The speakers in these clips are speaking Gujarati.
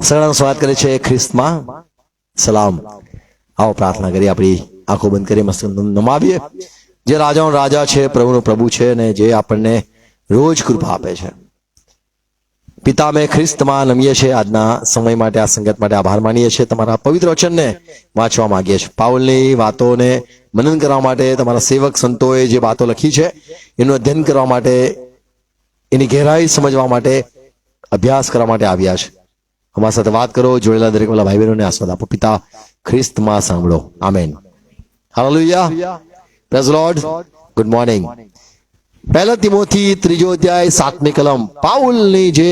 સગળાનું સ્વાગત કરે છે ખ્રિસ્તમાં સલામ. આવો પ્રાર્થના કરી આપણી આંખો બંધ કરી મસ્ત નમાવીએ. જે રાજાનો રાજા છે, પ્રભુનો પ્રભુ છે ને જે આપણને રોજ કૃપા આપે છે. પિતા, મેં ખ્રિસ્તમાં નમીએ છીએ. આજના સમય માટે, આ સંગત માટે આભાર માનીએ છીએ. તમારા પવિત્ર વચનને વાંચવા માંગીએ છીએ. પાઉલની વાતોને મનન કરવા માટે, તમારા સેવક સંતોએ જે વાતો લખી છે એનું અધ્યયન કરવા માટે, એની ગહેરાઈ સમજવા માટે, અભ્યાસ કરવા માટે આવ્યા છે. અમારા સાથે વાત કરો. જોડેલા દરેક વાલા ભાઈ બહેનોને આશીર્વાદ આપો. પિતા, ખ્રિસ્તમાં સાંભળો. Amen. Hallelujah. Praise lord. Good morning. પહેલા તિમોથી 3 અધ્યાય 7મી કલમ. પાઉલની જે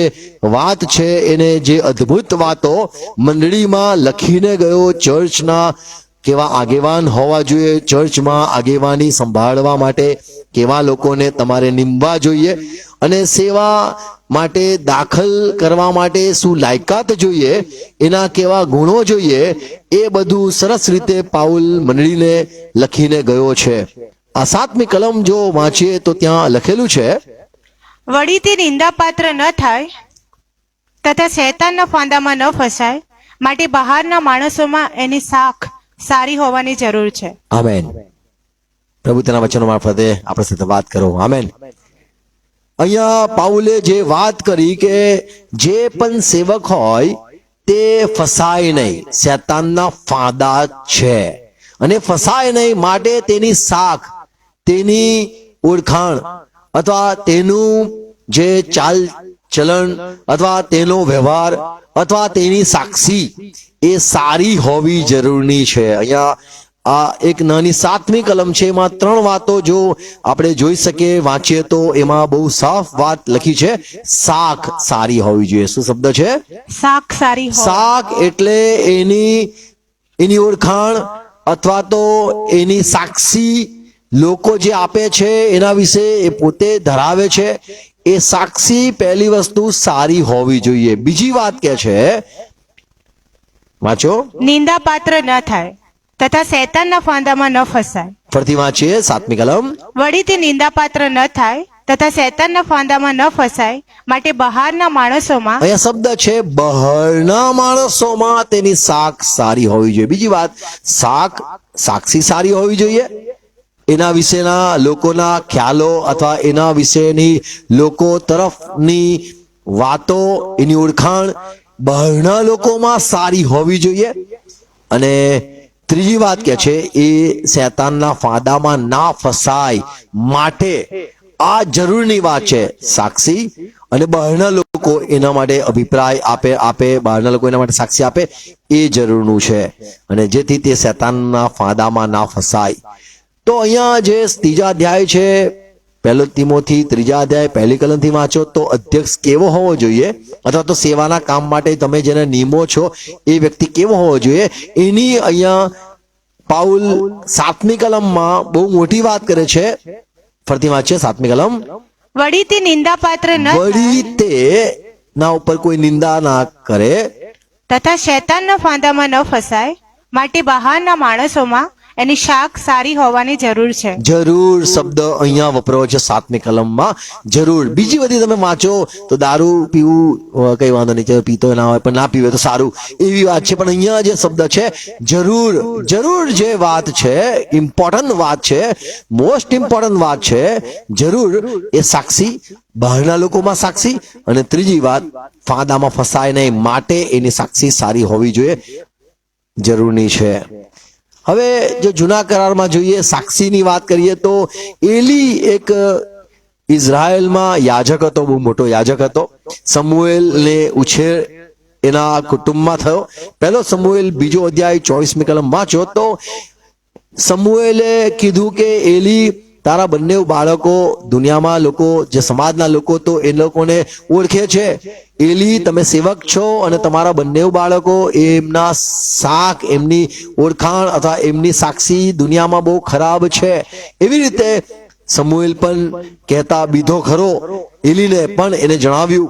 વાત છે એને જે અદ્ભુત વાતો મંડળીમાં લખીને ગયો. ચર્ચના કેવા આગેવાન હોવા જોઈએ, ચર્ચમાં આગેવાની સંભાળવા માટે કેવા લોકોને તમારે નીમવા જોઈએ, અને સેવા માટે દાખલ કરવા માટે શું લાયકાત જોઈએ, એના કેવા ગુણો જોઈએ, એ બધું સરસ રીતે પાઉલ મંડળીને લખીને ગયો છે. આ 7મી કલમ જો વાંચીએ તો ત્યાં લખેલું છે, વળી તે નિંદાપાત્ર ન થાય તથા શૈતાનના ફાંદામાં ન ફસાય માટે બહારના માણસોમાં એની શાખ સારી હોવાની જરૂર છે. આમેન. પ્રભુ તેના વચનો મારફતે આપણા સાથે વાત કરો. આમેન. અહીંયા પાઉલે જે વાત કરી કે જે પણ સેવક હોય તે ફસાય નહીં. શૈતાનના ફાંદા છે અને ફસાય નહીં માટે તેની શાખ, તેની ઓળખાણ અથવા તેનું જે ચાલ ચલણ અથવા તેનો વ્યવહાર અથવા તેની સાક્ષી એ સારી હોવી જરૂરી છે. અહીંયા આ એક નાની 7મી કલમ છે. એમાં 3 વાતો જો આપણે જોઈ શકીએ, વાંચીએ તો એમાં બહુ સાફ વાત લખી છે. શાખ સારી હોવી જોઈએ. શું શબ્દ છે? શાખ સારી હોય. શાખ એટલે એની ઓળખાણ અથવા તો એની સાક્ષી લોકો જે આપે છે એના વિશે એ પોતે ધરાવે છે. એ સાક્ષી પહેલી વસ્તુ સારી હોવી જોઈએ. બીજી વાત કે છે, વાંચો, નિંદાપાત્ર ન થાય તથા શૈતાનના ફાંદામાં ન ફસાય. ફરીથી વાંચીએ 7મી કલમ. વળી તે નિંદાપાત્ર ન થાય તથા શૈતાનના ફાંદામાં ન ફસાય માટે બહારના માણસોમાં, અહીંયા શબ્દ છે બહારના માણસોમાં તેની શાખ સારી હોવી જોઈએ. બીજી વાત, સાક્ષી સારી હોવી જોઈએ. એના વિશેના લોકોના ખ્યાલો અથવા એના વિશેની લોકો તરફની વાતો, એની ઓળખાણ બહારના લોકોમાં સારી હોવી જોઈએ. અને ત્રીજી વાત કે છે એ શૈતાનના ફાંદામાં ના ફસાય માટે આ જરૂરની વાત છે. સાક્ષી અને બહારના લોકો એના માટે અભિપ્રાય આપે બહારના લોકો એના માટે સાક્ષી આપે એ જરૂરનું છે, અને જેથી તે શૈતાનના ફાંદામાં ના ફસાય. તો અહીંયા જે 3 અધ્યાય છે, 1 તિમોથી 3 અધ્યાય 1લી કલમથી વાંચો તો અધ્યક્ષ કેવો હોવો જોઈએ, અથવા તો સેવાના કામ માટે તમે જેને નિમો છો એ વ્યક્તિ કેવો હોવો જોઈએ, એની અહીંયા પાઉલ 7મી કલમમાં બહુ મોટી વાત કરે છે. ફરીથી વાંચીએ 7મી કલમ. વળી તે નિંદાપાત્ર ન વળી તે ના ઉપર કોઈ નિંદા ના કરે તથા શૈતાનના ફાંદામાં ન ફસાય માટે બહારના માણસોમાં એની શાખ સારી હોવાની જરૂર છે. જરૂર શબ્દ અહીંયા વપરાયો છે 7મી કલમમાં. જરૂર. બીજી બધી તમે વાંચો તો દારૂ પીવું કઈ વાંધો નહીં, પીતો ના હોય પણ ના પીવે તો સારું, એવી વાત છે. પણ અહીંયા જે શબ્દ છે જરૂર જે વાત છે, ઇમ્પોર્ટન્ટ વાત છે, મોસ્ટ ઇમ્પોર્ટન્ટ વાત છે. જરૂર એ સાક્ષી, બહારના લોકોમાં સાક્ષી, અને ત્રીજી વાત ફાંદામાં ફસાય નહીં માટે એની સાક્ષી સારી હોવી જોઈએ, જરૂરની છે. હવે જો જૂના કરારમાં જોઈએ, સાક્ષીની વાત કરીએ તો એલી એક ઇઝરાયલમાં યાજક હતો, બહુ મોટો યાજક હતો. સમુએલને ઉછેર એના કુટુંબમાં થયો. 1 સમુએલ 2 અધ્યાય 24મી કલમ વાંચો તો સમુએલે કીધું કે એલી, તારા બંને બાળકો દુનિયામાં લોકો, જે સમાજના લોકો તો એ લોકોને ઓળખે છે. એલી, તમે સેવક છો અને તમારા બંને બાળકો એમના શાખ, એમની ઓળખાણ અથવા એમની સાક્ષી દુનિયામાં બહુ ખરાબ છે. એવી રીતે સમુએલ પણ કહેતા બીધો ખરો એલીને, પણ એને જણાવ્યું.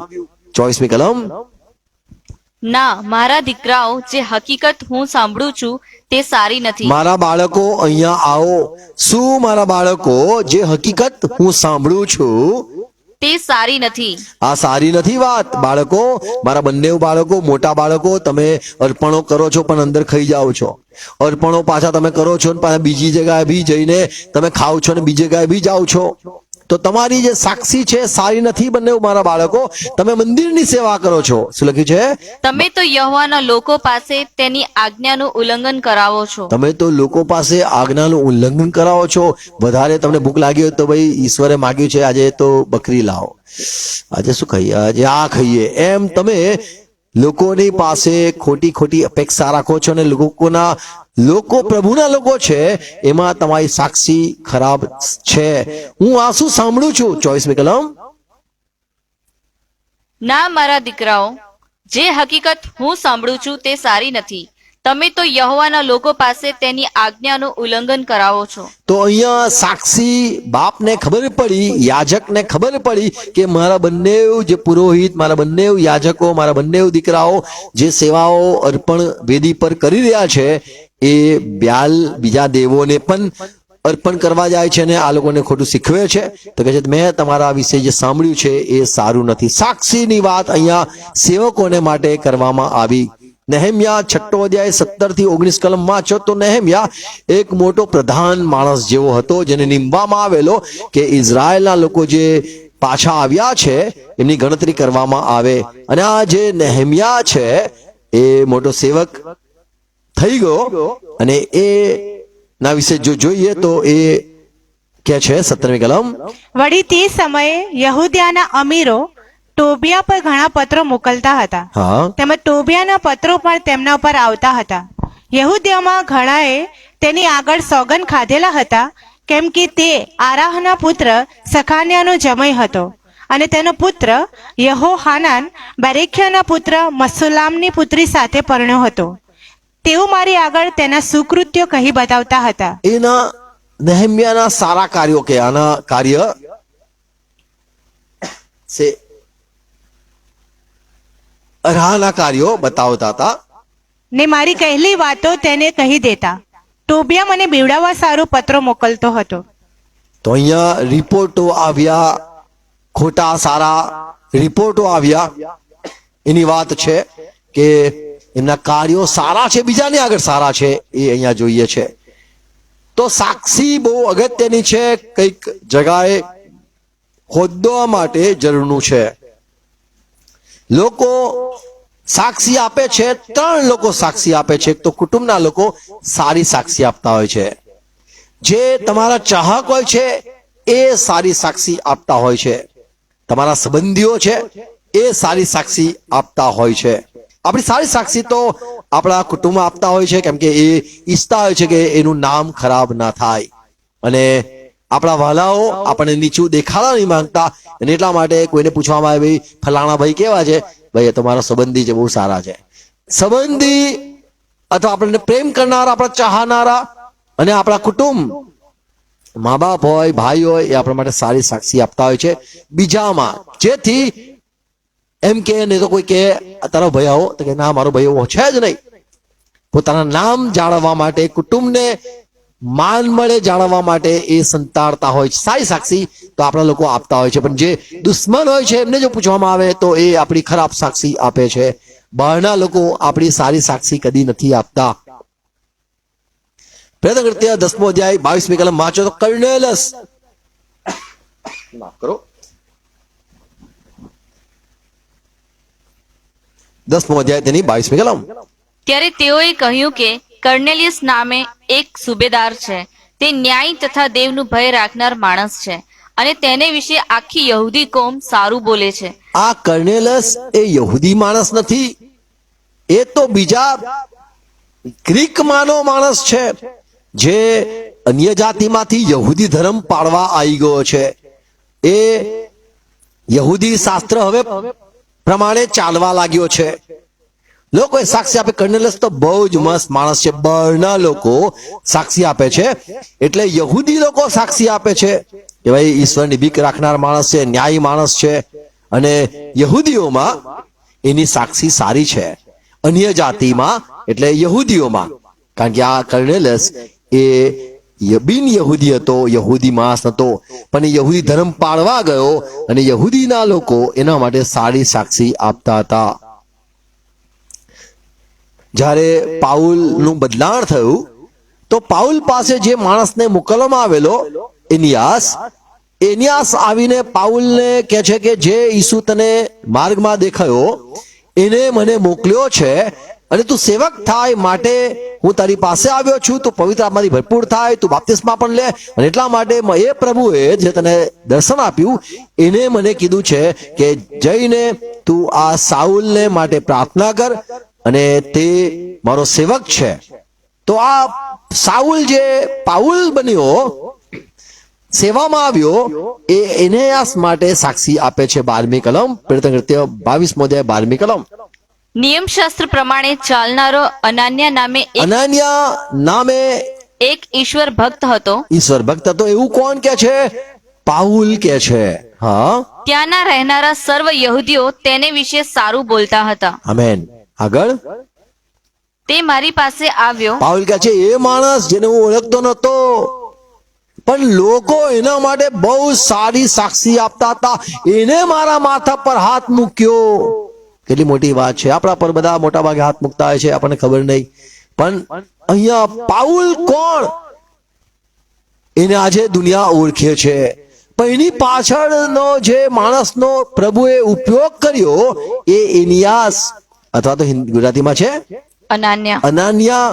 24મી કલમ. ના, મારા દીકરાઓ, જે હકીકત હું સાંભળું છું તે સારી નથી. મારા બાળકો અહીંયા આવો. શું મારા બાળકો, જે હકીકત હું સાંભળું છું તે સારી નથી. આ સારી નથી વાત. બાળકો, મારા બંને બાળકો, મોટા બાળકો, તમે અર્પણો કરો છો પણ અંદર ખાઈ જાઓ છો. અર્પણો પાછા તમે કરો છો ને પાછા બીજી જગ્યાએ બી જઈને તમે ખાઓ છો ને બીજી જગ્યાએ બી જાઓ છો. તો તમારી જે સાક્ષી છે સારી નથી. બંને મારા બાળકો, તમે મંદિરની સેવા કરો છો. શું લખ્યું છે? તમે તો યહોવાના લોકો પાસે તેની આજ્ઞાનું ઉલ્લંઘન કરાવો છો. તમે તો લોકો પાસે આજ્ઞાનું ઉલ્લંઘન કરાવો છો. વધારે તમને ભૂખ લાગી હોય તો ભાઈ ઈશ્વરે માગ્યું છે આજે તો બકરી લાવો, આજે શું ખાઈએ, આજે આ ખાઈએ, એમ તમે લોકોની પાસે ખોટી ખોટી અપેક્ષા રાખો છો. અને લોકો પ્રભુના લોકો છે એમાં તમારી સાક્ષી ખરાબ છે. હું આ શું સાંભળું છું? 24મી કલમ. ના મારા દીકરાઓ, જે હકીકત હું સાંભળું છું તે સારી નથી. તમે તો યહોવાના લોકો પાસે તેની આજ્ઞાનું ઉલ્લંઘન કરાવો છો. તો અહીંયા સાક્ષી બાપને ખબર પડી, યાજકને ખબર પડી કે મારા બંને જે પુરોહિત, મારા બંને યાજકો, મારા બંને દીકરાઓ જે સેવાઓ અર્પણ વેદી પર કરી રહ્યા છે એ બ્યાલ બીજા દેવોને પણ અર્પણ કરવા જાય છે અને આ લોકોને ખોટું શીખવે છે. તો કહે છે મેં તમારા વિશે જે સાંભળ્યું છે એ સારું નથી. સાક્ષીની વાત અહીંયા સેવકોને માટે કરવામાં આવી. નેહેમ્યા 6 અધ્યાય 17 થી 19 કલમ વાંચો તો નેહેમ્યા એક મોટો પ્રધાન માણસ જેવો હતો જેને નીમવામાં આવેલો કે ઇઝરાયેલના લોકો જે પાછા આવ્યા છે એમની ગણતરી કરવામાં આવે. અને આ જે નેહેમ્યા છે એ મોટો સેવક થઈ ગયો. અને એ ના વિશે જો જોઈએ તો એ કે છે 17મી કલમ. વળી તે સમયે યહૂદિયાના અમીરો ટોબિયા પર ઘણા પત્રો મોકલતા હતા. હા, તેમજ ટોબિયાના પત્રો પણ તેમના ઉપર આવતા હતા. યહૂદીઓમાં ઘણાએ તેની આગળ સોગન ખાધેલા હતા, કેમ કે તે આરાહના પુત્ર સખાન્યાનો જમય હતો અને તેનો પુત્ર યહોહાનાન બેરેખ્યાના પુત્ર મસુલામની પુત્રી સાથે પરણ્યો હતો. તેઓ મારી આગળ તેના સુકૃત્યો કહી બતાવતા હતા. એના નેહેમ્યાના સારા કાર્યો કે આના કાર્ય સે અરાહના કાર્યો બતાવતા હતા ને મારી કહેલી વાતો તેને કહી દેતા. ટોબિયા મને બીવડાવવા સારું પત્રો મોકલતો હતો. તો અહીંયા રિપોર્ટો આવ્યા, ખોટા સારા રિપોર્ટો આવ્યા. એની વાત છે કે એમના કાર્યો સારા છે, બીજાની આગળ સારા છે, એ અહીંયા જોઈએ છે. તો સાક્ષી બહુ અગત્યની છે. કઈક જગાએ હોદ્દા માટે જરૂરનું છે. લોકો સાક્ષી આપે છે. 3 લોકો સાક્ષી આપે છે. એક તો કુટુંબના લોકો સારી સાક્ષી આપતા હોય છે. જે તમારા ચાહક હોય છે એ સારી સાક્ષી આપતા હોય છે. તમારા સંબંધીઓ છે એ સારી સાક્ષી આપતા હોય છે. આપણી સારી સાક્ષી તો આપણા કુટુંબ આપતા હોય છે, કેમ કે એ ઈચ્છતા હોય છે કે એનું નામ ખરાબ ના થાય. અને આપણા વાલાઓ આપણને નીચું દેખાડા નહીં માંગતા. અને એટલા માટે કોઈને પૂછવામાં આવે ભાઈ ફલાણા ભાઈ કેવા છે, ભાઈ એ તો મારા સંબંધી છે, બહુ સારા છે. સંબંધી અથવા આપણને પ્રેમ કરનારા, આપણા ચાહનારા અને આપણા કુટુંબ, મા બાપ હોય, ભાઈ હોય, એ આપણા માટે સારી સાક્ષી આપતા હોય છે બીજામાં. જેથી એમ કે નહીં તો કોઈ કે તારો ભાઈ આવો તો કે ના મારો ભાઈ એવો છે જ નહીં. પોતાના નામ જાળવવા માટે, કુટુંબને માન મળે જાળવવા માટે એ સંતાડતા હોય છે. સારી સાક્ષી તો આપણા લોકો આપતા હોય છે, પણ જે દુશ્મન હોય છે એમને જો પૂછવામાં આવે તો એ આપણી ખરાબ સાક્ષી આપે છે. બહારના લોકો આપણી સારી સાક્ષી કદી નથી આપતા. પ્રેતકૃત્ય 10મો અધ્યાય 22મી કલમ વાંચો તો કર્નેલસ, માફ કરો, 10મો અધ્યાય તેની 22મી કલમ. ત્યારે તેઓએ કહ્યું કે કર્નેલિયસ નામે એક સુબેદાર છે. તે ન્યાય તથા દેવનું ભય રાખનાર માણસ છે અને તેને વિશે આખી યહૂદી કોમ સારું બોલે છે. આ કર્નેલસ એ યહૂદી માણસ નથી, એ તો બીજા ગ્રીકમાંનો માણસ છે જે અન્ય જાતિમાંથી યહૂદી ધર્મ પાળવા આવી ગયો છે. એ યહૂદી શાસ્ત્ર હવે પ્રમાણે ચાલવા લાગ્યો છે. લોકોએ સાક્ષી આપે. કર્નેલસ તો બહુ જ મસ્ત માણસ છે. બહારના લોકો સાક્ષી આપે છે, એટલે યહૂદી લોકો સાક્ષી આપે છે કે ભાઈ ઈશ્વરની બીક રાખનાર માણસ છે, ન્યાયી માણસ છે. અને યહૂદીઓમાં એની સાક્ષી સારી છે, અન્ય જાતિમાં એટલે યહૂદીઓમાં. કારણ કે આ કર્નેલસ એ બિન યહૂદી હતો, યહૂદી માણસ નતો, પણ એ યહૂદી ધર્મ પાળવા ગયો અને યહૂદીના લોકો એના માટે સારી સાક્ષી આપતા હતા. જ્યારે પાઉલનું બદલાણ થયું તો પાઉલ પાસે જે માણસને મોકલવામાં આવેલો એનિયાસ આવીને પાઉલને કહે છે કે જે ઈસુ તને માર્ગમાં દેખાયો એને મને મોકલ્યો છે અને તું સેવક થાય માટે હું તારી પાસે આવ્યો છું. તું પવિત્ર આત્માથી ભરપૂર થાય, તું બાપ્તિસ્મા પણ લે, અને એટલા માટે એ પ્રભુએ જે તને દર્શન આપ્યું એને મને કીધું છે કે જઈને તું આ સાઉલને માટે પ્રાર્થના કર અને તે મારો સેવક છે. તો આ સાઉલ જે પાઉલ બન્યો, સેવામાં આવ્યો, એ એનેયાસ માટે સાક્ષી આપે છે. 12મી કલમ, પ્રેરિત કૃત્ય 22મો અધ્યાય 12મી કલમ. નિયમશાસ્ત્ર પ્રમાણે ચાલનારો અનાન્યા નામે એક ઈશ્વર ભક્ત હતો. ઈશ્વર ભક્ત હતો એવું કોણ કે છે? પાઉલ કે છે. હા, ત્યાંના રહેનારા સર્વ યહૂદીઓ તેને વિશે સારું બોલતા હતા. આમેન. આગળ તે મારી પાસે આવ્યો. પાઉલ કે છે એ માણસ જેને હું ઓળખતો નતો, પણ લોકો એના માટે બહુ સારી સાક્ષી આપતા હતા. એને મારા માથા પર હાથ મૂક્યો. કેટલી મોટી વાત છે. આપણા પર બધા મોટા ભાગે હાથ મૂકતા હોય છે, આપણને ખબર નહીં, પણ અહીંયા પાઉલ કોણ એને આજે દુનિયા ઓળખે છે. પણ એની પાછળનો જે માણસનો પ્રભુએ ઉપયોગ કર્યો એ એનિયાસ, અથવા તો ગુજરાતીમાં છે અનાન્યા,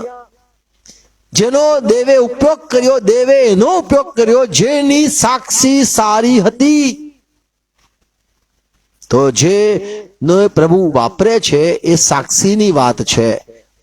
જેનો દેવે ઉપયોગ કર્યો. દેવે એનો ઉપયોગ કર્યો જેની સાક્ષી સારી હતી. તો જે પ્રભુ વાપરે છે એ સાક્ષીની વાત છે.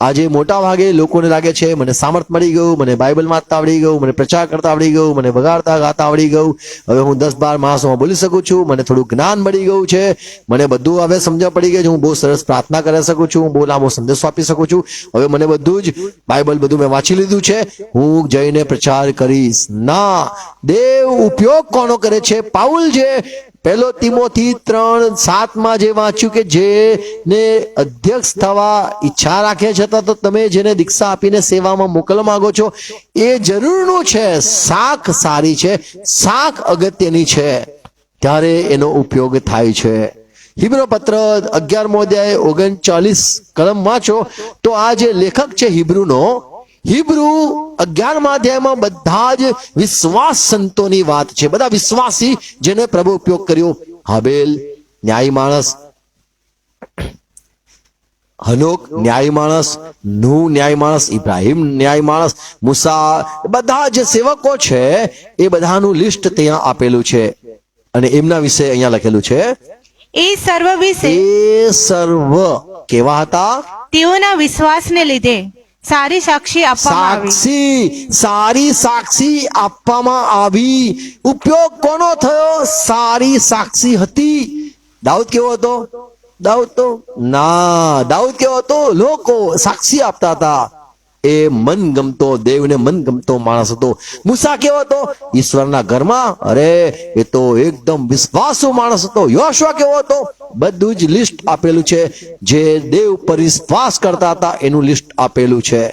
આજે મોટા ભાગે લોકોને લાગે છે મને સામર્થ મળી ગયું, મને બાઇબલ વાંચતા આવડી ગયું, મને પ્રચાર કરતા આવડી ગયું, મને વગાડતા ગાતા આવડી ગયું, હવે હું 10-12 માણસોમાં બોલી શકું છું, મને થોડું જ્ઞાન મળી ગયું છે, મને બધું હવે સમજણ પડી ગઈ છે, હું બહુ સરસ પ્રાર્થના કરી શકું છું, હું બહુ લાંબો સંદેશો આપી શકું છું, હવે મને બધું જ બાઇબલ બધું મેં વાંચી લીધું છે, હું જઈને પ્રચાર કરીશ. ના, દેવ ઉપયોગ કોનો કરે છે? પાઉલ જે 1 તિમોથી 3:7 જે વાંચ્યું કે જેને અધ્યક્ષ થવા ઈચ્છા રાખે છતાં તો તમે જેને દીક્ષા આપીને સેવામાં મોકલવા માંગો છો એ જરૂરનું છે. શાખ સારી છે, શાખ અગત્યની છે, ત્યારે એનો ઉપયોગ થાય છે. હિબ્રુ પત્ર 11મો અધ્યાય 39 કલમ વાંચો તો આ જે લેખક છે હિબ્રુ 11મા અધ્યાયમાં બધા જ વિશ્વાસ સંતોની વાત છે. બધા વિશ્વાસી જેને પ્રભુ ઉપયોગ કર્યો. હાબેલ ન્યાયી માણસ, હનોક ન્યાયી માણસ, નૂહ ન્યાયી માણસ, ઇબ્રાહિમ ન્યાયી માણસ, મૂસા, બધા જે સેવકો છે એ બધાનું લિસ્ટ ત્યાં આપેલું છે અને એમના વિશે અહીંયા લખેલું છે. એ સર્વ વિશે એ સર્વ કેવા હતા? તેઓના વિશ્વાસને લીધે સારી સાક્ષી આપવામાં આવી. સારી સાક્ષી આપવામાં આવી. ઉપયોગ કોનો થયો? સારી સાક્ષી હતી. દાઉદ કેવો હતો? દાઉદ કેવો હતો? લોકો સાક્ષી આપતા હતા. એ મનગમતો, દેવને મનગમતો માણસ હતો. મૂસા કેવો હતો? ઈશ્વરના ઘરમાં, અરે એ તો એકદમ વિશ્વાસુ માણસ હતો. યોશુઆ કેવો હતો? બધું જ લિસ્ટ આપેલું છે. જે દેવ પર વિશ્વાસ કરતા હતા એનું લિસ્ટ આપેલું છે.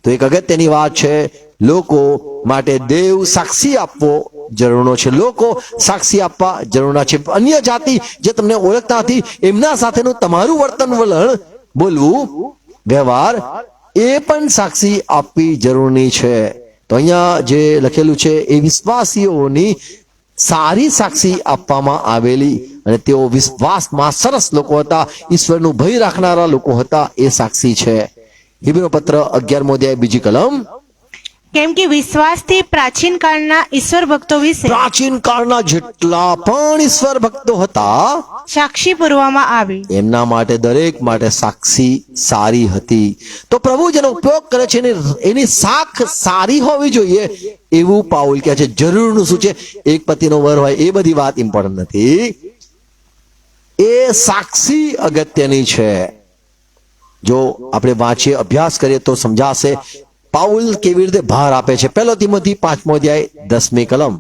તો એક અગત્યની વાત છે, લોકો માટે દેવ સાક્ષી આપવો જરૂરનો છે. લોકો સાક્ષી આપવા જરૂરના છે. અન્ય જાતિ જે તમને ઓળખતા નથી એમના સાથેનું તમારું વર્તન, વલણ, બોલવું, વ્યવહાર એ પણ સાક્ષી આપવી જરૂરી છે. તો અહીંયા જે લખેલું છે એ વિશ્વાસીઓની સારી સાક્ષી આપવામાં આવેલી અને તેઓ વિશ્વાસમાં સરસ લોકો હતા, ઈશ્વરનું ભય રાખનારા લોકો હતા. એ સાક્ષી છે. હિબ્રુ પત્ર 11મો અધ્યાય 2જી કલમ. કેમ કે વિશ્વાસથી પ્રાચીન કાળના ઈશ્વર ભક્તો વિશે પ્રાચીન કાળના જેટલા પણ ઈશ્વર ભક્તો હતા સાક્ષી પૂરવામાં આવી. એમના માટે દરેક માટે સાક્ષી સારી હતી. તો પ્રભુ જેનો ઉપયોગ કરે છે એની શાખ સારી હોવી જોઈએ એવું પાઉલ કહે છે. જરૂરનું શું છે? એક પતિનો વર હોય એ બધી વાત ઇમ્પોર્ટન્ટ નથી, એ સાક્ષી અગત્યની છે. જો આપણે વાંચીએ, અભ્યાસ કરીએ તો સમજાશે પાઉલ કેવી રીતે ભાર આપે છે. 1 તિમોથી 5મો અધ્યાય 10મી કલમ.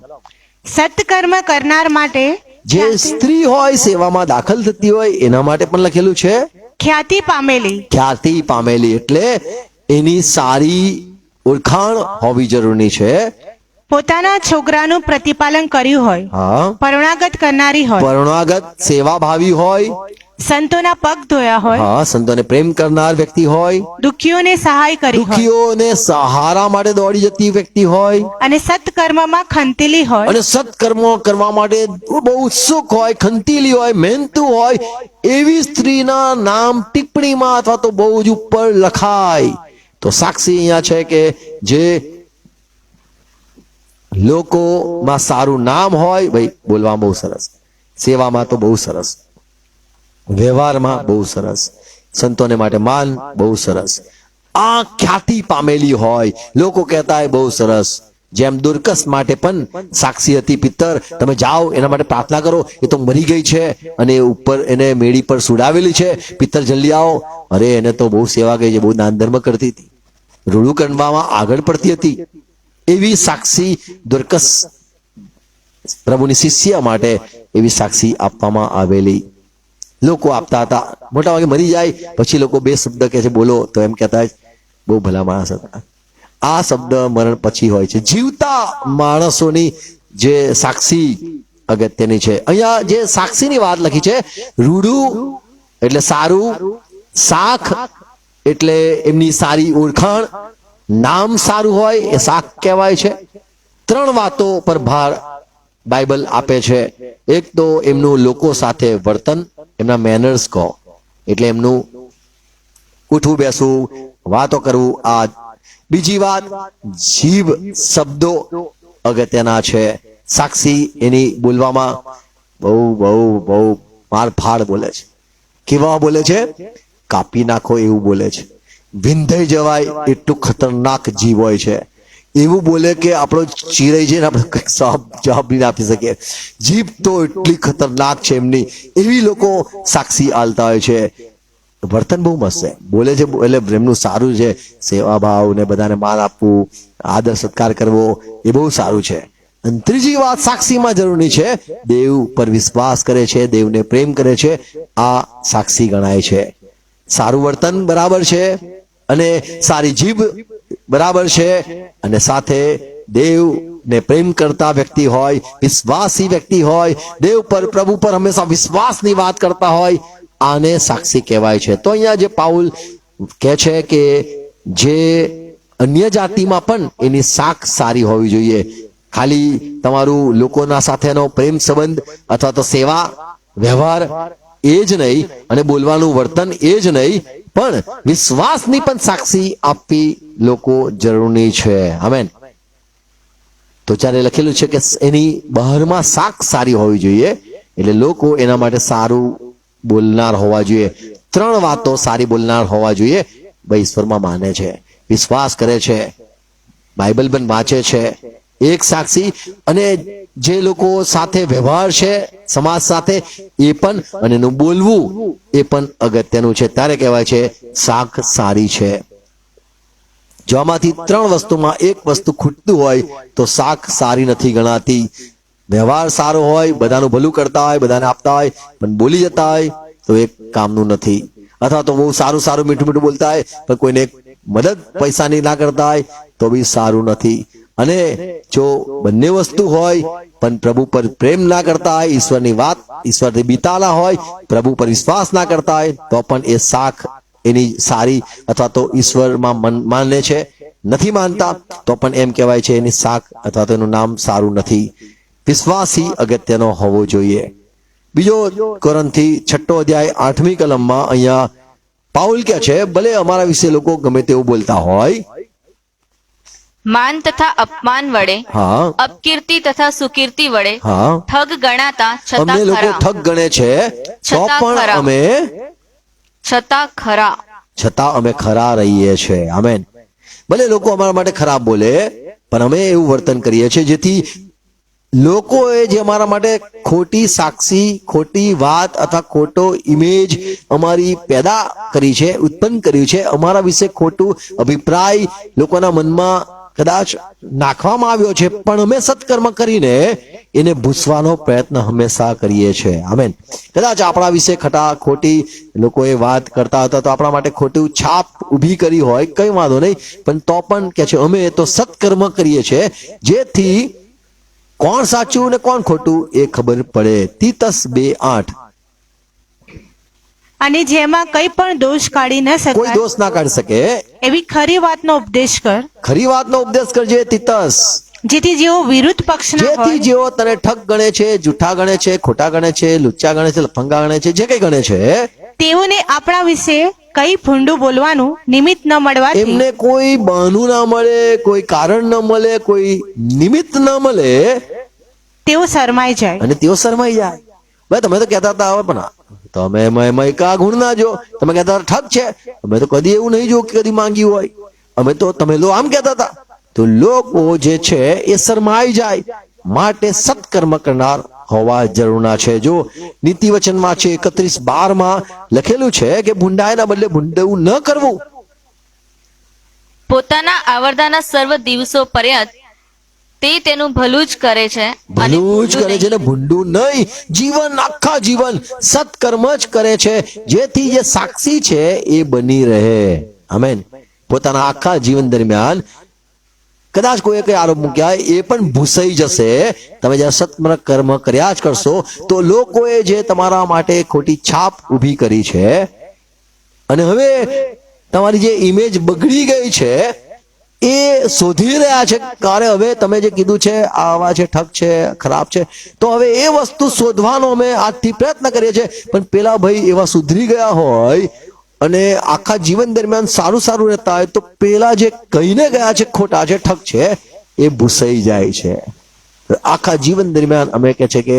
સત્કર્મ કરનાર માટે જે સ્ત્રી હોય, સેવામાં દાખલ થતી હોય, એના માટે પણ લખેલું છે ખ્યાતિ પામેલી. એટલે એની સારી ઓળખાણ હોવી જરૂરી છે. પોતાના છોકરાનું પ્રતિપાલન કર્યું હોય, હા, પરણાગત કરનારી હોય, પરણાગત સેવાભાવી હોય, સંતોના પગ ધોયા હોય, હા, સંતોને પ્રેમ કરનાર વ્યક્તિ હોય, દુઃખીઓને સહાય કરી હોય દુઃખીઓને સહારા માટે દોડી જતી વ્યક્તિ હોય, અને સત્કર્મમાં ખંતેલી હોય, અને સત્કર્મો કરવા માટે બહુ ઉત્સુક હોય, ખંતીલી હોય, મહેનતુ હોય, એવી સ્ત્રીના નામ ટિપ્પણીમાં અથવા તો બહુ જ ઉપર લખાય. તો સાક્ષી અહીંયા છે કે જે લોકોમાં સારું નામ હોય, ભાઈ બોલવામાં બહુ સરસ, સેવામાં તો બહુ સરસ, વ્યવહારમાં બહુ સરસ, સંતોને માટે માન બહુ સરસ, આ ખ્યાતિ પામેલી હોય, લોકો કહેતા હોય બહુ સરસ. જેમ દુર્કસ માટે પણ સાક્ષી હતી, પિત્તર તમે જાઓ એના માટે પ્રાર્થના કરો, એ તો મરી ગઈ છે અને ઉપર એને મેળી પર સુડાવેલી છે, પિત્તર જલ્દી આવો. અરે એને તો બહુ સેવા ગઈ છે, બહુ દાન ધર્મ કરતી હતી, રૂડું કરવામાં આગળ પડતી હતી. એવી સાક્ષી દુર્કસ પ્રભુની શિષ્ય માટે એવી સાક્ષી આપવામાં આવેલી. લોકો આપતા હતા, મોટા ભાગે મરી જાય પછી લોકો બે શબ્દ કહે છે બોલો, તો એમ કહેતા બહુ ભલા માણસ હતા. આ શબ્દ મરણ પછી હોય છે. જીવતા માણસોની જે સાક્ષી અગત્યની છે. અહીંયા જે સાક્ષીની વાત લખી છે, રૂડું એટલે સારું, શાખ એટલે એમની સારી ઓળખાણ, નામ સારું હોય એ શાખ કહેવાય છે. ત્રણ વાતો પર ભાર બાઇબલ આપે છે. એક તો એમનું લોકો સાથે વર્તન, એમના મેનર્સ કહો એટલે એમનું ઉઠવું બેસવું, વાતો કરવું. આ બીજી વાત, જીભ શબ્દો અગત્યના છે. સાક્ષી એની બોલવામાં બહુ બહુ બહુ મારફાડ બોલે છે. કેવા બોલે છે? કાપી નાખો એવું બોલે છે. વિંધાઈ જવાય એટલું ખતરનાક જીવ હોય છે. એવું બોલે કે આપણો ચીરાઈ જાય ને આપણે કંઈક જવાબ નહીં આપી શકીએ. જીભ તો એટલી ખતરનાક છે એમની. એવી લોકો સાક્ષી આલતા હોય છે. વર્તન બહુ મસ્ત છે, બોલે છે એટલે એમનું સારું છે, સેવાભાવ ને બધાને માન આપવું, આદર સત્કાર કરવો, એ બહુ સારું છે. અને ત્રીજી વાત સાક્ષીમાં જરૂરી છે, દેવ પર વિશ્વાસ કરે છે, દેવને પ્રેમ કરે છે, આ સાક્ષી ગણાય છે. સારું વર્તન બરાબર છે અને સારી જીભ બરાબર છે અને સાથે દેવને પ્રેમ કરતા વ્યક્તિ હોય, વિશ્વાસી વ્યક્તિ હોય, દેવ પર પ્રભુ પર હંમેશા વિશ્વાસની વાત કરતા હોય, આને સાક્ષી કહેવાય છે. તો અહીંયા જે પાઉલ કહે છે કે જે અન્ય જાતિમાં પણ એની શાખ સારી હોવી જોઈએ. ખાલી તમારું લોકોના સાથેનો પ્રેમ સંબંધ અથવા તો સેવા વ્યવહાર એ જ નહીં અને બોલવાનું વર્તન એ જ નહીં, પણ વિશ્વાસની પણ સાક્ષી આપવી લોકો જરૂરી છે. આમેન. તો જ્યારે લખેલું છે કે એની બહારમાં શાખ સારી હોવી જોઈએ, એટલે લોકો એના માટે સારું બોલનાર હોવા જોઈએ. ત્રણ વાતો સારી બોલનાર હોવા જોઈએ. ભાઈ ઈશ્વરમાં માને છે, વિશ્વાસ કરે છે, બાઇબલ પણ વાંચે છે, એક સાક્ષી. અને જે લોકો સાથે વ્યવહાર છે સમાજ સાથે એ પણ, અને એનું બોલવું એ પણ અગત્યનું છે. ત્યારે કહેવાય છે શાખ સારી છે. જો આમાંથી ત્રણ વસ્તુમાં એક વસ્તુ ખૂટતું હોય તો શાખ સારી નથી ગણાતી. વ્યવહાર સારો હોય, બધાનું ભલું કરતા હોય, બધાને આપતા હોય, પણ બોલી જતા હોય તો એક કામનું નથી. અથવા તો બહુ સારું સારું મીઠું મીઠું બોલતા હોય પણ કોઈને મદદ પૈસાની ના કરતા હોય તો બી સારું નથી. અને જો બંને વસ્તુ હોય પણ પ્રભુ પર પ્રેમ ના કરતા હોય, ઈશ્વરની વાત ઈશ્વરથી બીતાલા હોય, પ્રભુ પર વિશ્વાસ ના કરતા હોય, તો પણ એ શાખ એની સારી અથવા તો ઈશ્વરમાં માને છે, નથી માનતા તો પણ એમ કહેવાય છે એની શાખ અથવા તો એનું નામ સારું નથી. વિશ્વાસી અગત્યનો હોવો જોઈએ. બીજો કોરિન્થી 6 અધ્યાય 8મી કલમમાં અહીંયા પાઉલ કહે છે, ભલે અમારા વિશે લોકો ગમે તેવું બોલતા હોય, માન તથા અપમાન વડે, હા, અપકીર્તિ તથા સુકીર્તિ વડે હા, ઠગ ગણાતા અમને છતાં લોકો ખરા, ઠગ ગણે છે તો છતાં પણ ખરા. છતાં અમે ખરા રહીએ છીએ. આમેન. ભલે લોકો અમારા માટે ખરાબ બોલે પણ અમે એવું વર્તન કરીએ છીએ જેથી લોકોએ જે અમારા માટે ખોટી સાક્ષી, ખોટી વાત અથવા ખોટો ઇમેજ અમારી પેદા કરી છે, ઉત્પન્ન કર્યું છે, અમારા વિશે ખોટું અભિપ્રાય લોકોના મનમાં કદાચ નાખવામાં આવ્યો છે, પણ અમે સત્કર્મ કરીને એને ભૂસવાનો પ્રયત્ન હંમેશા કરીએ છીએ. આમેન. કદાચ આપણા વિશે ખોટી લોકોએ વાત કરતા હતા તો આપણા માટે ખોટી છાપ ઊભી કરી હોય, કઈ વાંધો નહીં, પણ તો પણ કે છે અમે તો સત્કર્મ કરીએ છીએ જેથી કોણ સાચું ને કોણ ખોટું એ ખબર પડે. તીતસ 2:8. અને જેમાં કઈ પણ દોષ કાઢી ન કોઈ શકાય દોષ ના કાઢી શકે એવી ખરી વાતનો ઉપદેશ કર, ખરી વાતનો ઉપદેશ કરજે તીતસ, જેથી જેઓ વિરુદ્ધ પક્ષના જેથી હોય જેઓ તને ઠગ ગણે છે, જૂઠા ગણે છે, ખોટા ગણે છે, લુચ્ચા ગણે છે, લફંગા ગણે છે, જે કઈ ગણે છે તેઓને આપણા વિશે કઈ ભૂંડું બોલવાનું નિમિત્ત ન મળવાથી એમને કોઈ બહાનું ના મળે, કોઈ કારણ ન મળે, કોઈ નિમિત્ત ન મળે તેઓ શરમાઈ જાય. અને તેઓ શરમાઈ જાય. ભાઈ તમે તો કહેતા હતા હવે પણ તમે એમાં એકા ગુણ ના જો, તમે કહેતા હતા ઠગ છે, અમે તો કદી એવું નહીં જો કે કદી માંગ્યું હોય, અમે તો તમે લોકો આમ કહેતા હતા. તો લોકો જે છે એ શરમાઈ જાય. માટે સત્કર્મ કરનાર હોવા જરૂરના છે. જો નીતિ વચનમાં છે 31:12 લખેલું છે કે ભૂંડાઈના બદલે ભૂંડવું ન કરવું. પોતાના આવરદાના સર્વ દિવસો પર્યંત તે તેનું ભલું જ કરે છે અને ભલું જ કરે છે ને નહીં. ભૂંડું નહીં. જીવન આખા જીવન સત્કર્મ જ કરે છે જેથી જે સાક્ષી છે એ બની રહે. આમેન. પોતાના આખા જીવન દરમિયાન કદાચ કોઈએ કઈ આરોપ મૂક્યા એ પણ ભૂસાઈ જશે. તમે જ્યારે સત્કર્મ કર્યા જ કરશો તો લોકોએ જે તમારા માટે ખોટી છાપ ઊભી કરી છે અને હવે તમારી જે ઇમેજ બગડી ગઈ છે એ શોધી રહ્યા છે. કારણ હવે તમે જે કીધું છે આવા છે, ઠગ છે, ખરાબ છે, તો હવે એ વસ્તુ શોધવાનો અમે આજથી પ્રયત્ન કરીએ છીએ. પણ પેલા ભાઈ એવા સુધરી ગયા હોય અને આખા જીવન દરમિયાન સારું સારું રહેતા હોય તો પેલા જે કહીને ગયા છે ખોટા છે, ઠગ છે, એ ભૂસાઈ જાય છે. આખા જીવન દરમિયાન અમે કહે છે કે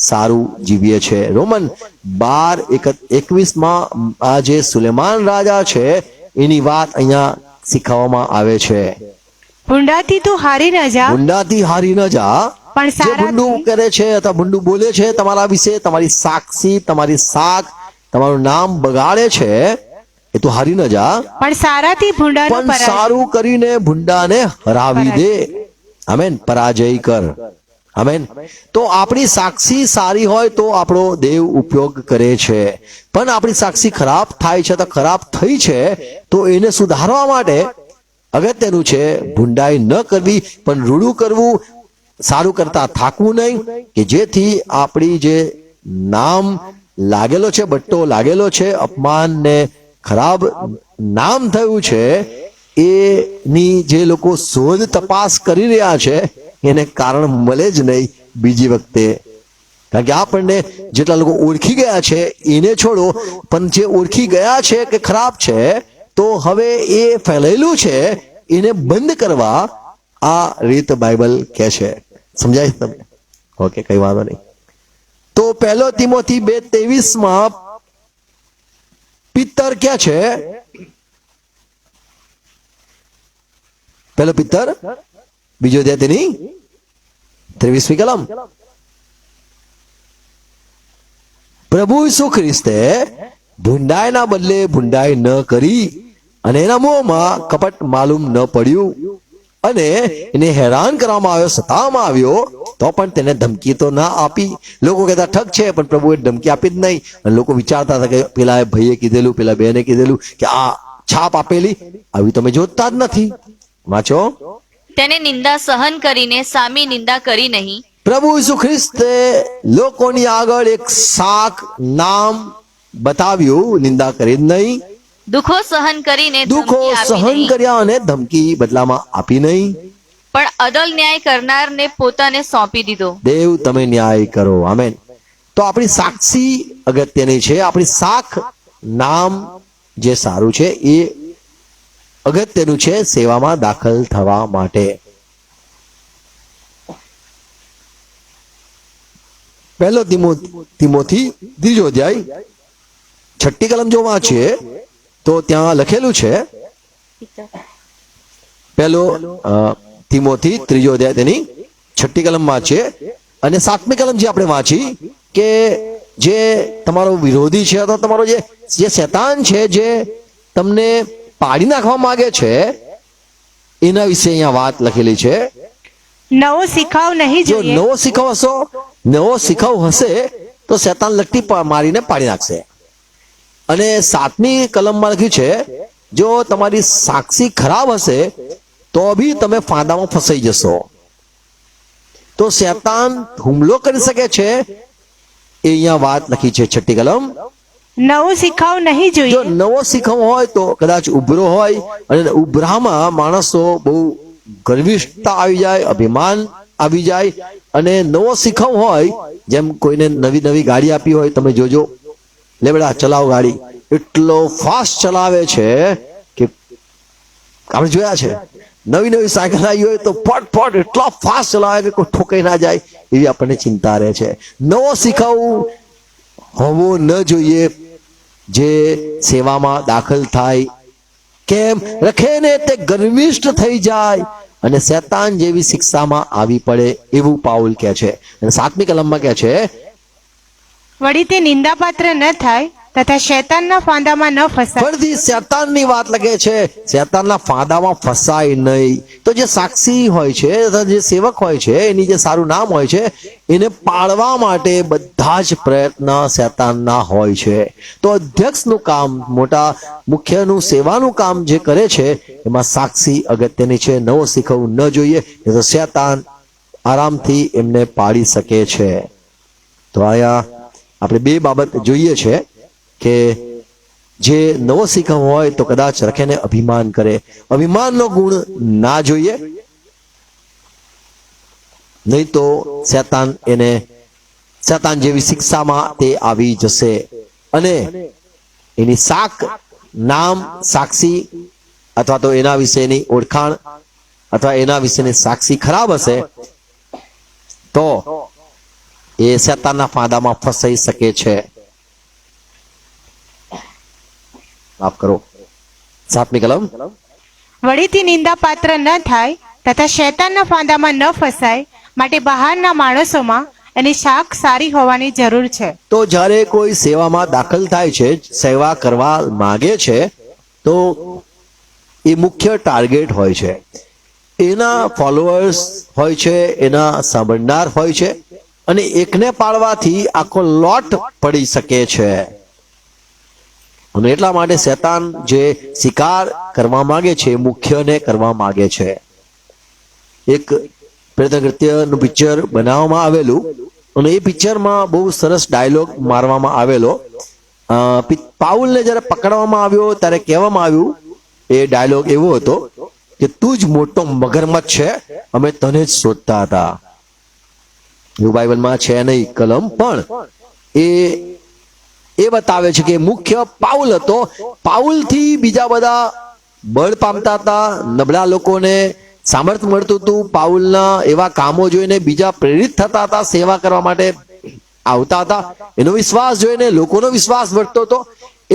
સારું જીવીએ છે. રોમન 12:21 આ જે સુલેમાન રાજા છે એની વાત અહીંયા શીખવવામાં આવે છે. ભૂંડાથી તું હારી ન જા, ભૂંડાથી હારી ન જા. પણ જે ભૂંડું સારાથી કરે છે અથવા ભૂંડું બોલે છે તમારા વિશે, તમારી સાક્ષી, તમારી સાખ, તમારું નામ બગાડે છે, એ તું હારી ન જા, પણ સારાથી ભૂંડાનો પણ પરાજય. સારું કરીને ભૂંડાને હરાવી દે. આમેન. પરાજય કર. આમેન. તો આપણી સાક્ષી સારી હોય તો આપણો દેવ ઉપયોગ કરે છે, પણ આપણી સાક્ષી ખરાબ થાય છે તો ખરાબ થઈ છે તો એને સુધારવા માટે અગત્યનું છે ભૂંડાઈ ન કરવી પણ રૂડું કરવું, સારું કરતા થાકવું નહીં, કે જેથી આપણી જે નામ લાગેલો છે, બટ્ટો લાગેલો છે, અપમાન ને ખરાબ નામ થયું છે એની જે લોકો શોધ તપાસ કરી રહ્યા છે એને કારણ મળે જ નહીં બીજી વખતે. કારણ કે આપણને જેટલા લોકો ઓળખી ગયા છે એને છોડો, પણ જે ઓળખી ગયા છે કે ખરાબ છે તો હવે એ ફેલાયેલું છે એને બંધ કરવા આ રીત બાઇબલ કહે છે. સમજાય તમને? ઓકે, કઈ વાંધો નહીં. તો 1 તિમોથી 2:23 પિત્તર ક્યાં છે? પેલો પિત્તર 2 અધ્યાય તેની 23મી કલમ. પ્રભુ ઈસુ ખ્રિસ્તે ભૂંડાઈના બદલે ભૂંડાઈ ન કરી અને એના મોંમાં કપટ માલુમ ન પડ્યું અને એને હેરાન કરવામાં આવ્યો, સતાવવામાં આવ્યો, તો પણ તેને ધમકી તો ના આપી. લોકો કહેતા ઠગ છે પણ પ્રભુએ ધમકી આપી જ નહીં. અને લોકો વિચારતા હતા કે પેલા ભાઈએ કીધેલું, પેલા બહેને કીધેલું કે આ છાપ આપેલી, આવી તમે જોતા જ નથી. વાંચો. તેને નિંદા સહન કરીને સામી નિંદા કરી નહીં. પ્રભુ ઈસુ ખ્રિસ્તે લોકોની આગળ એક સાખ નામ બતાવ્યું, નિંદા કરી જ નહીં. દુઃખો સહન કરીને દુઃખો ધમકી આપી સહન નહીં. કર્યા અને ધમકી બદલામાં આપી નહીં. પણ અદલ ન્યાય કરનારને પોતાને સોંપી દીધો. દેવ તમે ન્યાય કરો. આમેન. તો આપણી સાક્ષી અગત્યની છે. આપણી સાખ નામ જે સારું છે એ અગત્યનું છે સેવામાં દાખલ થવા માટે. 1 તિમોથી 3 અધ્યાય 6ઠ્ઠી કલમ જો વાંચીએ તો ત્યાં લખેલું છે 1 તિમોથી 3 અધ્યાય તેની 6ઠ્ઠી કલમ વાંચીએ અને 7મી કલમ જે આપણે વાંચી કે જે તમારો વિરોધી છે અથવા તમારો જે શેતાન છે જે તમને પાડી નાખવા માંગે છે એના વિશે અહીંયા વાત લખેલી છે. નવો શિખાવ નહીં જો જોઈએ. નવો શિખાવ હશે તો શેતાન લટ્ટી મારીને પાડી નાખશે. અને 7મી કલમમાં લખ્યું છે જો તમારી સાક્ષી ખરાબ હશે તો બી તમે ફાંદામાં ફસાઈ જશો. તો શેતાન હુમલો કરી શકે છે એ અહીંયા વાત લખી છે 6ઠ્ઠી કલમ. નવો શિખાવ નહીં જો જોઈએ. નવો શીખવ હોય તો કદાચ ઉભરો હોય અને ઉભરામાં માણસો બહુ ગર્વિષ્ઠતા આવી જાય, અભિમાન આવી જાય. અને નવો શીખવ હોય જેમ કોઈને નવી નવી ગાડી આપી હોય, તમે જોજો લે બેટા ચલાવો ગાડી, એટલો ફાસ્ટ ચલાવે છે કે આપણે જોયા છે. નવી નવી સાયકલ આવી હોય તો ફટ એટલો ફાસ્ટ ચલાવે કે કોઈ ઠોકાઈ ના જાય એવી આપણને ચિંતા રહે છે. નવો શીખવ હોવો ન જોઈએ જે સેવામાં દાખલ થાય. કેમ રખે ને તે ગર્વિષ્ઠ થઈ જાય અને શેતાન જેવી શિક્ષામાં આવી પડે એવું પાઉલ કહે છે. અને 7મી કલમમાં કહે છે વળી તે નિંદાપાત્ર ન થાય તથા શૈતાનના ફાંદામાં ન ફસાય. ફરીથી શેતાનની વાત લખે છે, શેતાનના ફાંદામાં ફસાય નહીં. તો જે સાક્ષી હોય છે અથવા જે સેવક હોય છે એની જે સારું નામ હોય છે એને પાળવા માટે બધા જ પ્રયત્ન શેતાનના હોય છે. તો અધ્યક્ષનું કામ, મોટા મુખ્યનું સેવાનું કામ જે કરે છે એમાં સાક્ષી અગત્યની છે. નવો શીખવું ન જોઈએ, એ તો શેતાન આરામથી એમને પાડી શકે છે. તો આયા આપણે 2 બાબત જોઈએ છે કે જે નવો શીખવ હોય તો કદાચ રખેને અભિમાન કરે. અભિમાનનો ગુણ ના જોઈએ, નહીં તો શેતાન જેવી શિક્ષામાં તે આવી જશે. અને એની નામ, સાક્ષી અથવા તો એના વિશેની ઓળખાણ અથવા એના વિશેની સાક્ષી ખરાબ હશે તો એ શેતાનના ફાંદામાં ફસાઈ શકે છે. માફ કરો. 7મી કલમ. વળી તે નિંદાપાત્ર ન થાય તથા શૈતાનના ફાંદામાં ન ફસાય માટે બહારના માણસોમાં એની શાખ સારી હોવાની જરૂર છે. તો જ્યારે કોઈ સેવામાં દાખલ થાય છે, સેવા કરવા માંગે છે તો એ મુખ્ય ટાર્ગેટ હોય છે, એના ફોલોઅર્સ હોય છે, એના સાંભળનાર હોય છે. અને એકને પાળવાથી આખો લોટ પડી શકે છે. અને એટલા માટે શેતાન જે શિકાર કરવા માંગે છે મુખ્યને કરવા માંગે છે. એક પ્રેતકૃત્યનું પિક્ચર બનાવવામાં આવેલું અને એ પિક્ચરમાં બહુ સરસ ડાયલોગ મારવામાં આવેલો. પાઉલને જ્યારે પકડવામાં આવ્યો ત્યારે કહેવામાં આવ્યું, એ ડાયલોગ એવો હતો કે તું જ મોટો મગરમચ્છ છે, અમે તને જ શોધતા હતા. એવું બાઇબલમાં છે નહીં કલમ, પણ એ બતાવે છે કે મુખ્ય પાઉલ હતો. પાઉલથી બીજા બધા બળ પામતા હતા, નબળા લોકોને સામર્થ્ય મળતું હતું. પાઉલના એવા કામો જોઈને બીજા પ્રેરિત થતા હતા, સેવા કરવા માટે આવતા હતા. એનો વિશ્વાસ જોઈને લોકોનો વિશ્વાસ વધતો હતો.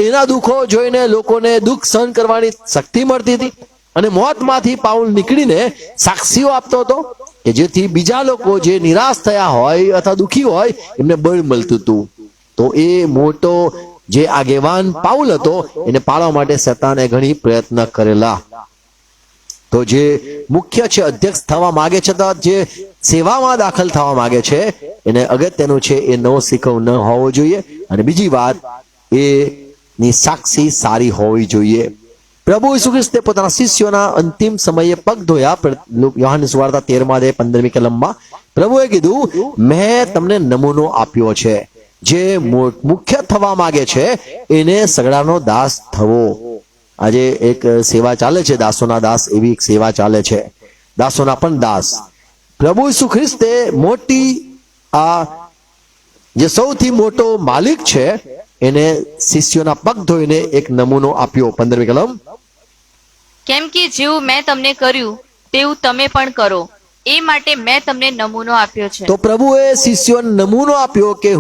એના દુઃખો જોઈને લોકોને દુઃખ સહન કરવાની શક્તિ મળતી હતી. અને મોતમાંથી પાઉલ નીકળીને સાક્ષીઓ આપતો હતો કે જેથી બીજા લોકો જે નિરાશ થયા હોય અથવા દુઃખી હોય એમને બળ મળતું હતું. તો એ મોટો જે આગેવાન પાઉલ હતો એને પાળવા માટે શેતાને ઘણી પ્રયત્ન કરેલા. તો જે મુખ્ય છે, અધ્યક્ષ થવા માંગે છે, તો જે સેવામાં દાખલ થવા માંગે છે એને અગત્યનું છે એ નવો શીખવ ન હોવો જોઈએ. અને બીજી વાત, એની સાક્ષી સારી હોવી જોઈએ. પ્રભુ ઈસુ ખ્રિસ્તે પોતાના શિષ્યોના અંતિમ સમયે પગ ધોયા. યોહાનની સુવાર્તા 13મી કલમમાં પ્રભુએ કીધું, મેં તમને નમૂનો આપ્યો છે, જે મુખ્ય થવા માંગે છે એને સગડાનો દાસ થવો. આજે એક સેવા ચાલે છે, દાસોના દાસ, એવી એક સેવા ચાલે છે, દાસોના પણ દાસ. પ્રભુ ઈસુ ખ્રિસ્તે મોટી આ જે સૌથી મોટો માલિક છે એને શિષ્યોના પગ ધોઈને એક નમૂનો આપ્યો. 15મી કલમ. કેમ કે જેવું મેં તમને કર્યું તેવું તમે પણ કરો, એ માટે મેં તમને નમૂનો આપ્યો છે. તો પ્રભુએ શિષ્યોને નમૂનો આપ્યો કે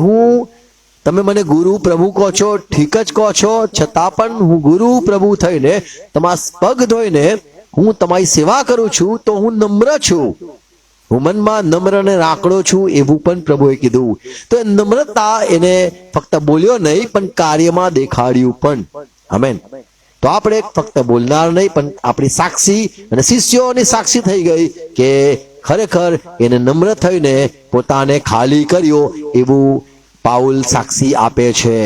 તમે મને ગુરુ પ્રભુ કહો છો, ઠીક જ કહો છો, છતાં પણ હું ગુરુ પ્રભુ થઈને તમારા પગ ધોઈને હું તમારી સેવા કરું છું તો હું નમ્ર છું, હું મનમાં નમ્ર અને રાકડો છું, એવું પણ પ્રભુએ કીધું. તો એ નમ્રતા એને ફક્ત બોલ્યો નહીં પણ કાર્યમાં દેખાડ્યું પણ. આમેન. તો આપણે ફક્ત બોલનાર નહીં પણ આપણી સાક્ષી અને શિષ્યોની સાક્ષી થઈ ગઈ કે ખરેખર એને નમ્ર થઈને પોતાને ખાલી કર્યો એવું પાઉલ સાક્ષી આપે છે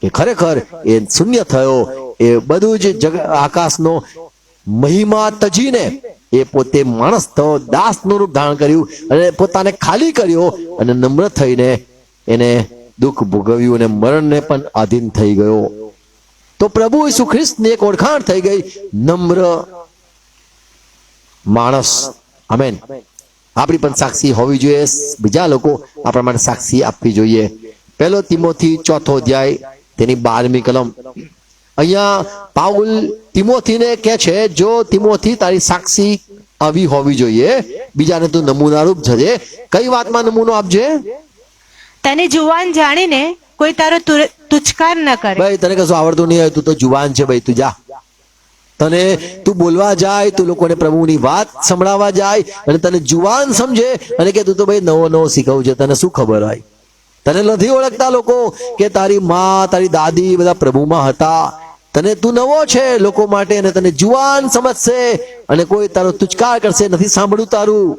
કે ખરેખર એ શૂન્ય થયો, એ બધું જ આકાશનો મહિમા તજીને એ પોતે માણસ થયો, દાસનું રૂપ ધારણ કર્યું અને પોતાને ખાલી કર્યો અને નમ્ર થઈને એને દુઃખ ભોગવ્યું અને મરણને પણ આધીન થઈ ગયો. તો પ્રભુ ઈસુ ખ્રિસ્તની એક ઓળખાણ થઈ ગઈ, નમ્ર માણસ. આમેન. આપણી પણ સાક્ષી હોવી જોઈએ, બીજા લોકો આપણા માટે સાક્ષી આપવી જોઈએ. 1 તિમોથી 4 અધ્યાય તેની 12મી કલમ. અહીંયા પાઉલ તિમોથીને કહે છે, જો તિમોથી તારી સાક્ષી આવી હોવી જોઈએ, બીજાને તું નમૂનારૂપ થજે. કઈ વાતમાં નમૂનો આપજે? તને જુવાન જાણીને કોઈ તારો તુચ્છકાર ન કરે. ભાઈ તને કશું આવડતું નહીં હોય, તું તો જુવાન છે ભાઈ, તું જા. તને તું બોલવા જાય, તું લોકોને પ્રભુની વાત સંભળાવવા જાય અને તને જુવાન સમજે અને કે તું તો ભાઈ નવો શીખવું છે, તને શું ખબર હોય? તને નથી ઓળખતા લોકો કે તારી માં, તારી દાદી બધા પ્રભુમાં હતા. તને તું નવો છે લોકો માટે અને તને જુવાન સમજશે અને કોઈ તારો તુચ્છકાર કરશે, નથી સાંભળ્યું તારું.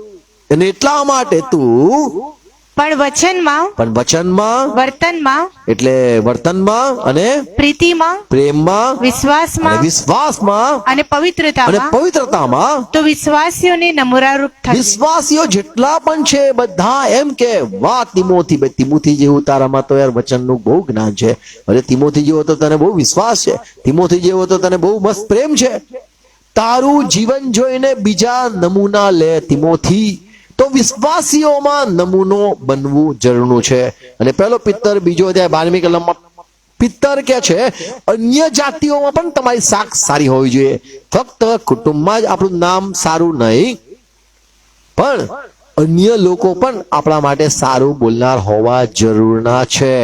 અને એટલા માટે તું પણ વચનમાં, વર્તનમાં એટલે વર્તનમાં અને પ્રીતિમાં, પ્રેમમાં, વિશ્વાસમાં અને પવિત્રતામાં તો વિશ્વાસીઓને નમૂનારૂપ થશે. વિશ્વાસીઓ જેટલા પણ છે બધા એમ કે વાહ તિમોથી, ભાઈ તિમોથી જેવું તારામાં તો યાર વચનનું બહુ જ્ઞાન છે. અરે તિમોથી જેવો તો તને બહુ વિશ્વાસ છે, તિમોથી જેવો તો તને બહુ મસ્ત પ્રેમ છે. તારું જીવન જોઈને બીજા નમૂના લે તિમોથી. તો વિશ્વાસીઓમાં નમૂનો બનવું જરૂરનું છે. અને 1 પિત્તર 2 અધ્યાય 12મી કલમમાં પિત્તર કે છે, અન્ય જાતિઓમાં પણ તમારી સાક્ષ સારી હોવી જોઈએ. ફક્ત કુટુંબમાં જ આપણું નામ સારું નહીં, પણ અન્ય લોકો પણ આપણા માટે સારું બોલનાર હોવા જરૂરના છે.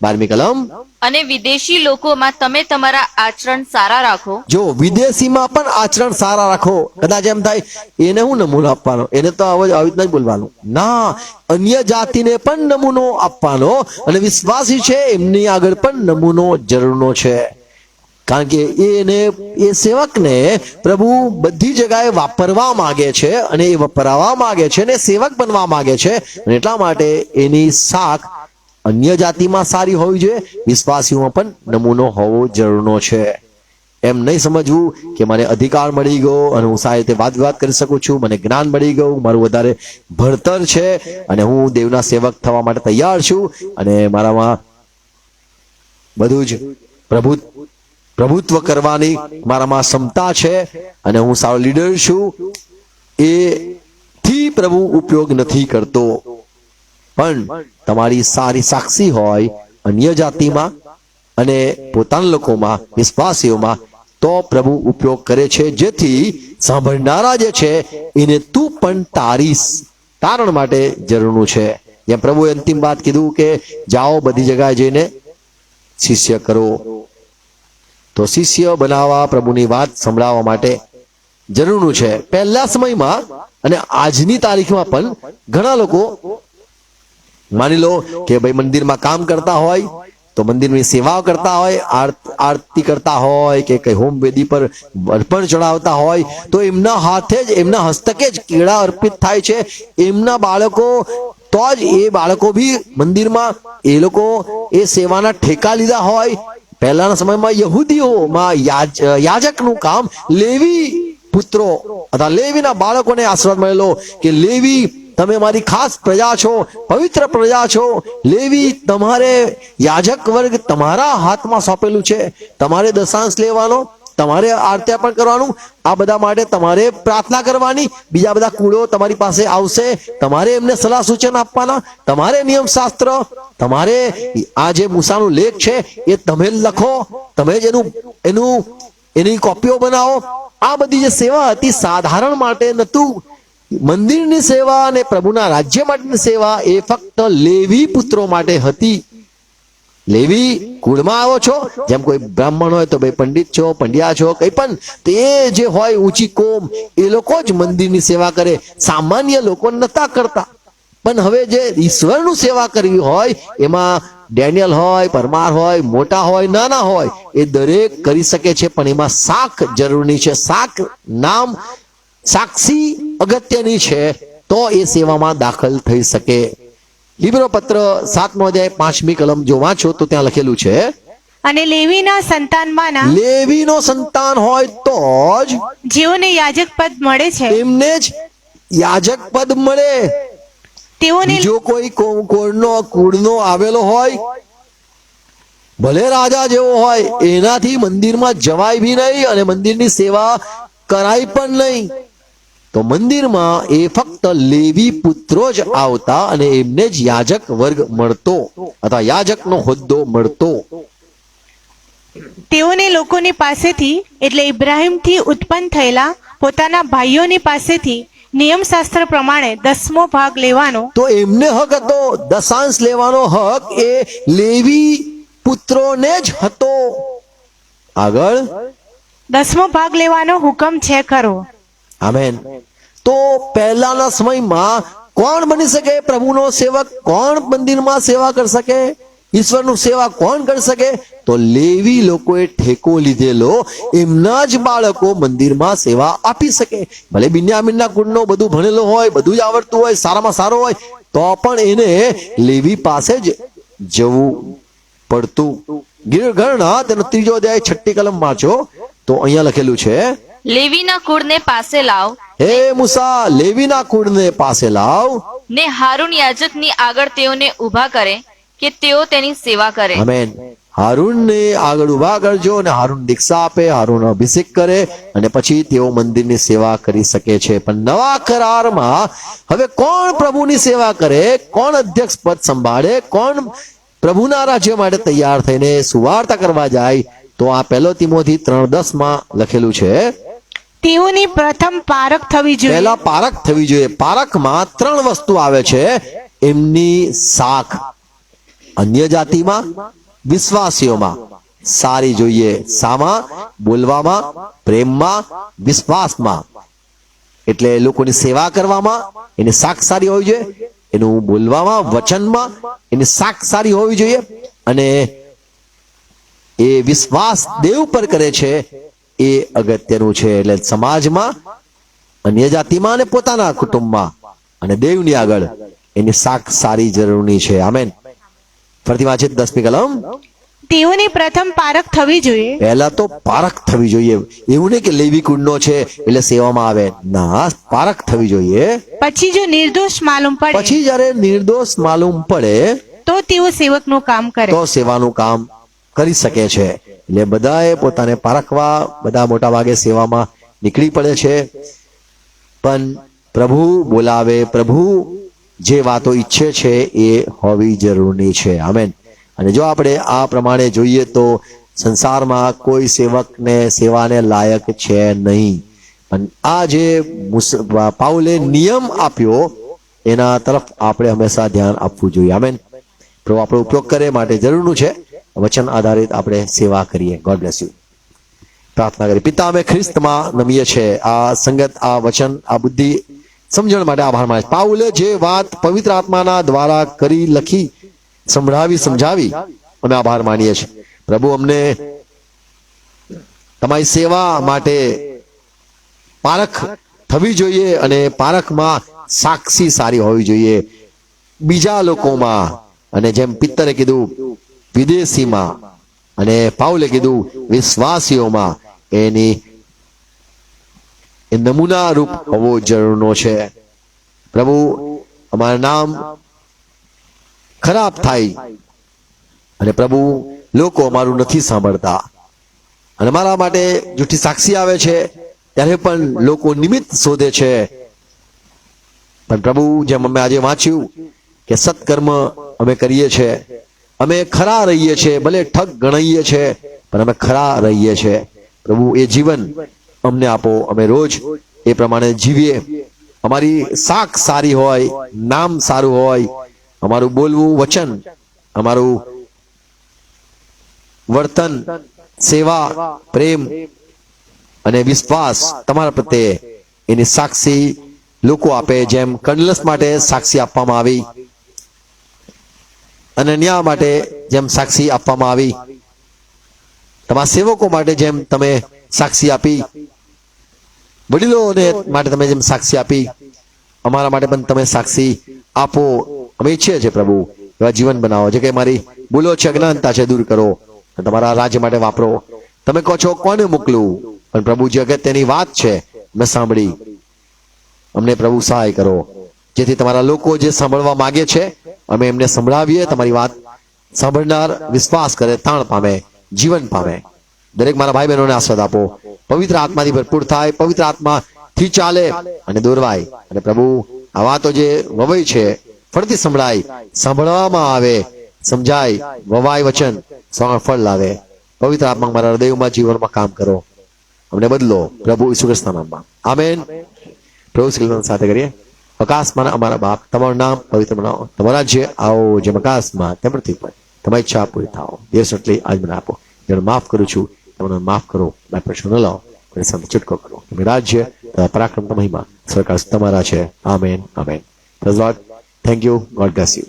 12મી કલમ. અને વિદેશી લોકોમાં તમે તમારા આચરણ સારા રાખો. જો વિદેશીમાં પણ આચરણ સારા રાખો. કદાચ એમ થાય એને હું નમૂનો આપવાનો, એને તો આવી રીતના જ બોલવાનું. ના, અન્ય જાતિને પણ નમૂનો આપવાનો અને વિશ્વાસી છે એમની આગળ પણ નમૂનો જરૂરનો છે. કારણ કે એ સેવકને પ્રભુ બધી જગ્યાએ વાપરવા માંગે છે અને એ વપરાવા માંગે છે અને સેવક બનવા માંગે છે. અને એટલા માટે એની સાખ અન્ય જાતિમાં સારી હોવી જોઈએ, વિશ્વાસીઓમાં પણ નમૂનો હોવો જરૂરનો છે. એમ નહીં સમજવું કે મને અધિકાર મળી ગયો અને હું સારી રીતે વાત વિવાદ કરી શકું છું, મને જ્ઞાન મળી ગયું, મારું વધારે ભણતર છે અને હું દેવના સેવક થવા માટે તૈયાર છું અને મારામાં બધું જ પ્રભુત્વ કરવાની મારામાં ક્ષમતા છે અને હું સારો લીડર છું. એથી પ્રભુ ઉપયોગ નથી કરતો. પણ તમારી સારી સાક્ષી હોય અન્ય જાતિમાં અને પોતાના લોકોમાં, વિશ્વાસીઓમાં, તો પ્રભુ ઉપયોગ કરે છે, જેથી સાંભળનારા જે છે એને તું પણ તારણ માટે જરૂરનું છે. જેમ પ્રભુએ અંતિમ વાત કીધું કે જાઓ બધી જગ્યાએ જઈને શિષ્ય કરો. તો શિષ્ય બનાવવા, પ્રભુની વાત સંભળાવવા માટે જરૂરનું છે. પહેલા સમયમાં અને આજની તારીખમાં પણ ઘણા લોકો માની લો કે ભાઈ મંદિરમાં કામ કરતા હોય તો મંદિરની સેવાઓ કરતા હોય, આરતી કરતા હોય કે કઈ હોમ વેદી પર અર્પણ ચડાવતા હોય, તો એમના હાથે જ, એમના હસ્તકે જ કેળા અર્પિત થાય છે. એમના બાળકો તો જ એ બાળકો બી મંદિરમાં એ લોકો એ સેવાના ઠેકા લીધા હોય. પહેલાના સમયમાં યહૂદીઓમાં યાજકનું કામ લેવી પુત્રો અથવા લેવીના બાળકોને આશીર્વાદ મળેલો કે લેવી તમે મારી ખાસ પ્રજા છો, પવિત્ર પ્રજા છો. લેવી તમારે, યાજક વર્ગ તમારા હાથમાં સોંપેલું છે. તમારે દશાંશ લેવાનો, તમારે આરતી પણ કરવાનું, આ બધા માટે તમારે પ્રાર્થના કરવાની. બીજા બધા કુળો તમારી પાસે આવશે, તમારે એમને સલાહ સૂચન આપવાના, તમારે નિયમ શાસ્ત્ર, તમારે આ જે મૂસાનું લેખ છે એ તમે લખો, તમે જ એની કોપીઓ બનાવો. આ બધી જે સેવા હતી સાધારણ માટે નતું. મંદિરની સેવા અને પ્રભુના રાજ્ય માટેની સેવા એ ફક્ત લેવી પુત્રો માટે હતી. લેવી કુળમાં આવો છો, જેમ કોઈ બ્રાહ્મણ હોય તો ભાઈ પંડિત છો, પંડ્યા છો, કઈ પણ તે જે હોય ઊંચી કોમ, એ લોકો જ મંદિરની સેવા કરે, સામાન્ય લોકો નતા કરતા. પણ હવે જે ઈશ્વરનું સેવા કરવી હોય એમાં ડેનિયલ હોય, પરમાર હોય, મોટા હોય, નાના હોય, એ દરેક કરી શકે છે, પણ એમાં શાખ જરૂરી છે. શાખ નામ સાક્ષી અગત્યની છે, તો એ સેવામાં દાખલ થઈ શકે. હિબ્રો પત્ર 7મો અધ્યાય 5મી કલમ જો વાંચો તો ત્યાં લખેલું છે, અને લેવીના સંતાનમાંના લેવીનો સંતાન હોય તો જ જેઓને યાજક પદ મળે છે એમને જ યાજક પદ મળે. તેઓને બીજો કોઈ કુળનો આવેલો હોય, ભલે રાજા જેવો હોય, એનાથી મંદિરમાં જવાય બી નહીં અને મંદિરની સેવા કરાય પણ નહીં. તો મંદિરમાં એ ફક્ત લેવી પુત્રો જ આવતા અને એમને જ યાજક વર્ગ મળતો અથવા યાજકનો હોદ્દો મળતો. તેઓને લોકોની પાસેથી એટલે ઇબ્રાહીમથી ઉત્પન્ન થયેલા પોતાના ભાઈઓની પાસેથી નિયમશાસ્ત્ર પ્રમાણે 10મો ભાગ લેવાનો તો એમને હક હતો, દશાંશ લેવાનો હક એ લેવી પુત્રોને જ હતો. આગળ 10મો ભાગ લેવાનો હુકમ છે ખરો. આમેન. તો પહેલાના સમયમાં કોણ બની શકે પ્રભુનો સેવક? કોણ મંદિરમાં સેવા કરી શકે? ઈશ્વરનું સેવા કોણ કરી શકે? તો લેવી લોકોએ ઠેકો લીધેલો એમના જ બાળકો મંદિરમાં સેવા આપી શકે. ભલે બિન્યામીનના કુળનો બધું ભણેલો હોય, બધું જ આવડતું હોય, સારામાં સારો હોય, તો પણ એને લેવી પાસે જ જવું પડતું. ગણના તેનો 3જો અધ્યાય 6મી કલમ વાંચો તો અહીંયા લખેલું છે, લેવીના કુળને પાસે લાવ હે મૂસા, લેવીના કુળને પાસે લાવ ને હારૂન યાજકની આગળ તેઓને ઊભા કરે કે તેઓ તેની સેવા કરે. આમેન. હારૂનને આગળ ઉભા કરજો અને હારૂન દીક્ષા આપે, હારૂન અભિષેક કરે અને પછી તેઓ મંદિરની સેવા કરી શકે છે. પણ નવા કરારમાં હવે કોણ પ્રભુની સેવા કરે, કોણ અધ્યક્ષ પદ સંભાળે, કોણ પ્રભુના રાજ્ય માટે તૈયાર થઈને સુવાર્તા કરવા જાય? તો આ 1 તિમોથી 3:10 લખેલું છે, તેઓની પ્રથમ પારખ થવી જોઈએ. પહેલા પારખ થવી જોઈએ. પારખમાં 3 વસ્તુ આવે છે. એમની શાખ અન્ય જાતિમાં, વિશ્વાસીઓમાં સારી જોઈએ. શામાં? બોલવામાં, પ્રેમમાં, વિશ્વાસમાં. એટલે લોકોની સેવા કરવામાં એની શાખ સારી હોવી જોઈએ, એનું બોલવામાં, વચનમાં એની શાખ સારી હોવી જોઈએ, અને એ વિશ્વાસ દેવ પર કરે છે એ અગત્યનું છે. એટલે સમાજમાં, અન્ય જાતિમાં અને પોતાના કુટુંબમાં અને દેવની આગળ એની શાખ સારી જરૂરી છે. આમેન. ફરીથી વાંચે 10મી કલમ, તેઓની પ્રથમ પારખ થવી જોઈએ. પહેલા તો પારખ થવી જોઈએ. એવું નહીં કે લેવી કુળનો છે એટલે સેવામાં આવે, ના, પારખ થવી જોઈએ. પછી જો નિર્દોષ માલુમ પડે પછી જયારે નિર્દોષ માલુમ પડે તો તેઓ સેવકનું કામ કરે. તો સેવાનું કામ કરી શકે છે. એટલે બધાએ પોતાને પારખવા, બધા મોટા ભાગે સેવામાં નીકળી પડે છે. પણ પ્રભુ બોલાવે, પ્રભુ જે વાતો ઈચ્છે છે એ હોવી જરૂરી છે. આમેન. અને જો આપણે આ પ્રમાણે જોઈએ તો સંસારમાં કોઈ સેવકને સેવાને લાયક છે નહીં. પણ આ જે પાઉલે નિયમ આપ્યો એના તરફ આપણે હંમેશા ધ્યાન આપવું જોઈએ. આમેન. પ્રભુ આપણો ઉપયોગ કરે માટે જરૂરનું છે વચન આધારિત આપણે સેવા કરીએ. God bless you. પ્રાર્થના કરીએ. પિતા, અમે ખ્રિસ્તમાં નમીએ છે. આ સંગત, આ વચન, આ બુદ્ધિ સમજણ માટે આભાર માને. પાઉલે જે વાત પવિત્ર આત્માના દ્વારા કરી, લખી, સમજાવી અમે આભાર માનીએ છીએ. પ્રભુ, અમને તમારી સેવા માટે પારખ થવી જોઈએ અને પારખમાં સાક્ષી સારી હોવી જોઈએ બીજા લોકોમાં, અને જેમ પિત્તરે કીધું વિદેશીમાં, અને પાઉલે કીધું વિશ્વાસીઓમાં, એની એ નમૂના રૂપ હોવો જરૂરનો છે. પ્રભુ, અમારું નામ ખરાબ થાય અને પ્રભુ લોકો અમારું નથી સાંભળતા અને મારા માટે જૂઠી સાક્ષી આવે છે ત્યારે પણ લોકો નિમિત્ત શોધે છે. પણ પ્રભુ, જેમ અમે આજે વાંચ્યું કે સત્કર્મ અમે કરીએ છીએ, અમે ખરા રહીએ છીએ, ભલે ઠગ ગણાઈએ છીએ પણ અમે ખરા રહીએ છીએ. પ્રભુ, એ જીવન અમને આપો, અમે રોજ એ પ્રમાણે જીવીએ. અમારી શાખ સારી હોય, નામ સારું હોય, અમારું બોલવું, વચન, અમારું વર્તન, સેવા, પ્રેમ અને વિશ્વાસ તમારા પ્રત્યે એની સાક્ષી લોકો આપે. જેમ કર્નેલિયસ માટે સાક્ષી આપવામાં આવી, અનન્યા માટે જેમ સાક્ષી આપવામાં આવી, તમારા સેવકો માટે જેમ તમે સાક્ષી આપી, વડીલોને માટે તમે જેમ સાક્ષી આપી, અમારા માટે પણ તમે સાક્ષી આપો. અમે ઈચ્છીએ છીએ પ્રભુ એવા જીવન બનાવો. જે કે મારી ભૂલો છે, અજ્ઞાનતા છે, દૂર કરો, તમારા રાજ્ય માટે વાપરો. તમે કહો છો કોને મોકલું, પણ પ્રભુ જે અગત્યની વાત છે મેં સાંભળી, અમને પ્રભુ સહાય કરો, જેથી તમારા લોકો જે સાંભળવા માંગે છે અમે એમને સંભળાવીએ, તમારી વાત સાંભળનાર વિશ્વાસ કરે, તાણ પામે, જીવન પામે. દરેક મારા ભાઈ બહેનોને આશીર્વાદ આપો, પવિત્ર આત્માથી ભરપૂર થાય, પવિત્ર આત્માથી ચાલે અને દોરવાય. અને પ્રભુ આ વાતો જે વવાય છે ફરીથી સંભળાય, સાંભળવામાં આવે, સમજાય, વવાય વચન ફળ લાવે. પવિત્ર આત્મા મારા હૃદયમાં જીવનમાં કામ કરો, અમને બદલો પ્રભુ ઈસુ ખ્રિસ્તના નામમાં, આમેન. પ્રભુ શ્રી સાથે કરીએ. આકાશમાં અમારા બાપ, તમારું નામ પવિત્ર બનાવો, તમારા રાજ્ય આવો જેમ આકાશમાં તેમ પૃથ્વી પર, તમારી ઈચ્છા પૂરી થાઓ. દિવસ એટલી આજ મને આપો, જેને માફ કરું છું તમને માફ કરો, મારા પ્રશ્નો ન લાવો, મને સામે છૂટકો કરો. તમે રાજ્ય પરાક્રમ મહિમા સરકાર તમારા છે, amen amen. Praise lord. Thank you. God bless you.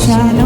Shanti